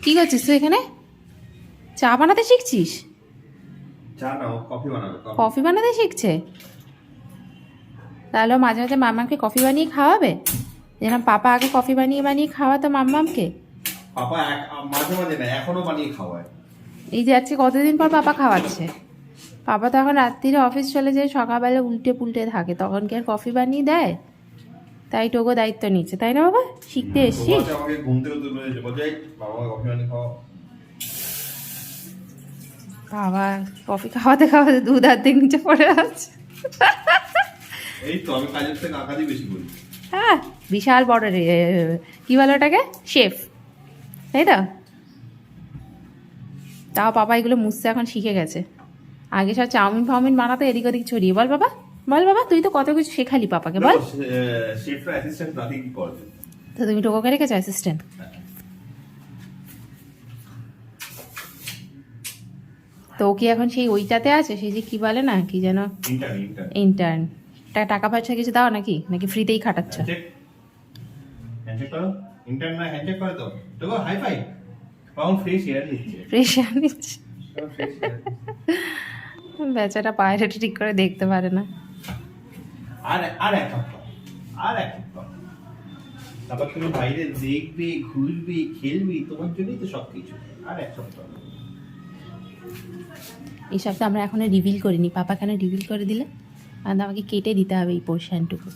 কি করছিস তুই এখানে? চা বানাতে শিখছিস? চা নাও, কফি বানাবে। কফি বানাতে শিখছে? তাহলে মাঝে মাঝে মাম্মামকে কফি বানিয়ে খাওয়াবে, যেরকম পাপা আগে কফি বানিয়ে বানিয়ে খাওয়াতো মাম্মামকে। পাপা মাঝে মাঝে না, এখনো বানিয়ে খাওয়ায়। এই যে আজকে কতদিন পর পাপা খাওয়াচ্ছে। পাপা তো এখন রাত্রিরে অফিস চলে যায়, সকালবেলা উল্টে পুল্টে থাকে, তখন কি আর কফি বানিয়ে দেয়? তাই টোগো দায়িত্ব নিচ্ছে, তাই না বাবা? শিখতে এসছিস? আমাকে ঘুম থেকে তুলে দিয়েছে, বলছে বাবা কফি বানিয়ে খাও। বাবা কফি খাওয়াতে খাওয়াতে দুধ হাত থেকে নিচে পড়ে আছে। এই তো আমি কাজের থেকে কাজই বেশি করি। হ্যাঁ, বিশাল বড় কি বলো ওটাকে, শেফ, তাই তো? তাও পাপা এগুলো মুছতে এখন শিখে গেছে। আগে সব চাউমিন ফাউমিন বানাতো এদিক ওদিক ছড়িয়ে। বল বাবা, বল বাবা, তুই তো কত কিছু শেখালি পাপাকে, বল। শেফরা অ্যাসিস্ট্যান্ট রাতে কি করে? তো তুমি টোকোকে রেখেছো অ্যাসিস্ট্যান্ট? তো ও কি এখন সেই ওইটাতে আছে, সেই যে কি বলে না, কি যেন, ইন্টার্ন? টাকা পয়সা কিছু দাও নাকি, নাকি ফ্রিতেই খাটাচ্ছ? হ্যান্ডশেক করো। ইন্টার্ন না হ্যান্ডশেক করে তো। দেখো high five. Pound free share দিচ্ছে। প্রেশার নিচ্ছে। বেচারা পায়রা ঠিক করে দেখতে পারে না। আর আর এক কাপ দাও। আর এক কাপ দাও। তারপর তুমি বাইরে দেখবি, ঘুরবি, খেলবি, তোমার জন্যই তো সবকিছু। আর এক কাপ দাও। এইসব তো আমরা এখনো রিভিল করিনি, পাপা কেন রিভিল করে দিলে? আর আমাকে কেটে দিতে হবে এই পোর্শনটুকু।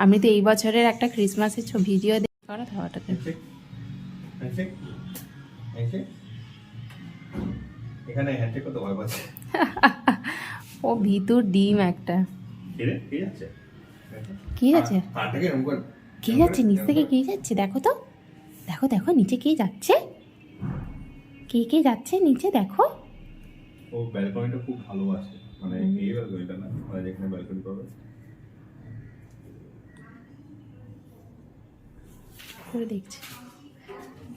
আমি তো এই বছরের একটা ক্রিসমাসের ভিডিও দেখি করা খাওয়াটাতে। এখানে হ্যান্ডশেক করতে ভয় পাচ্ছে। ও ভিতর ডিম একটা। কে যাচ্ছে? কে যাচ্ছে? পাটাকে এরকম করে। কে যাচ্ছে নিচ থেকে? কে যাচ্ছে দেখো তো, দেখো দেখো নিচে কে যাচ্ছে, কে কে যাচ্ছে নিচে দেখো। ও ব্যালকনিটা খুব ভালোবাসে, মানে এই ব্যালকনিটা না, মানে যেখানে ব্যালকনি পাবে। করে দেখছে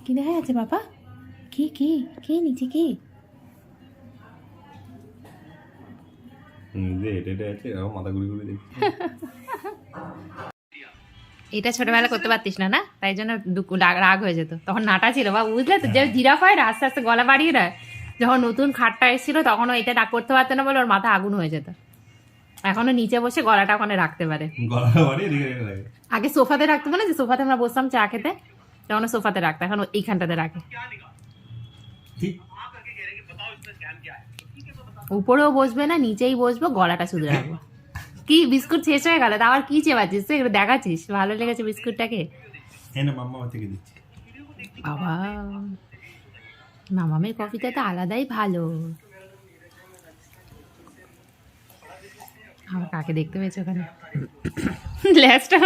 কি দেখা যাচ্ছে বাবা, কে কে কে নিচে কে? নিজে হেঁটে হেঁটে আছে, এরকম মাথা ঘুরি ঘুরি দেখছি। এটা ছোটবেলা করতে পারতিস না, না তাই জন্য রাগ হয়ে যেত। তখন নাটা ছিল বা বুঝলে তো, যে জিরাফ হয় না আস্তে আস্তে গলা বাড়িয়ে দেয়। যখন নতুন খাটটা এসেছিল তখনও এটা ডাক করতে পারতো না বলে ওর মাথা আগুন হয়ে যেত। এখনো নিচে বসে গলাটা ওখানে রাখতে পারে। আগে সোফাতে রাখতে পারে, যে সোফাতে আমরা বসতাম চা খেতে, তখন সোফাতে রাখতো, এখন এইখানটাতে রাখে। উপরেও বসবে না, নিচেই বসবো, গলাটা শুধু রাখবো। কি বিস্কুট শেষ হয়ে গেল, তা আবার কি চেবাচ্ছিস? এগুলো দেখাচ্ছিস, ভালো লেগেছে বিস্কুটটাকে? বাবা মামামের কফিটা তো আলাদাই ভালো। আমার কাকে দেখতে পেয়েছো ওখানে? ল্যাসটা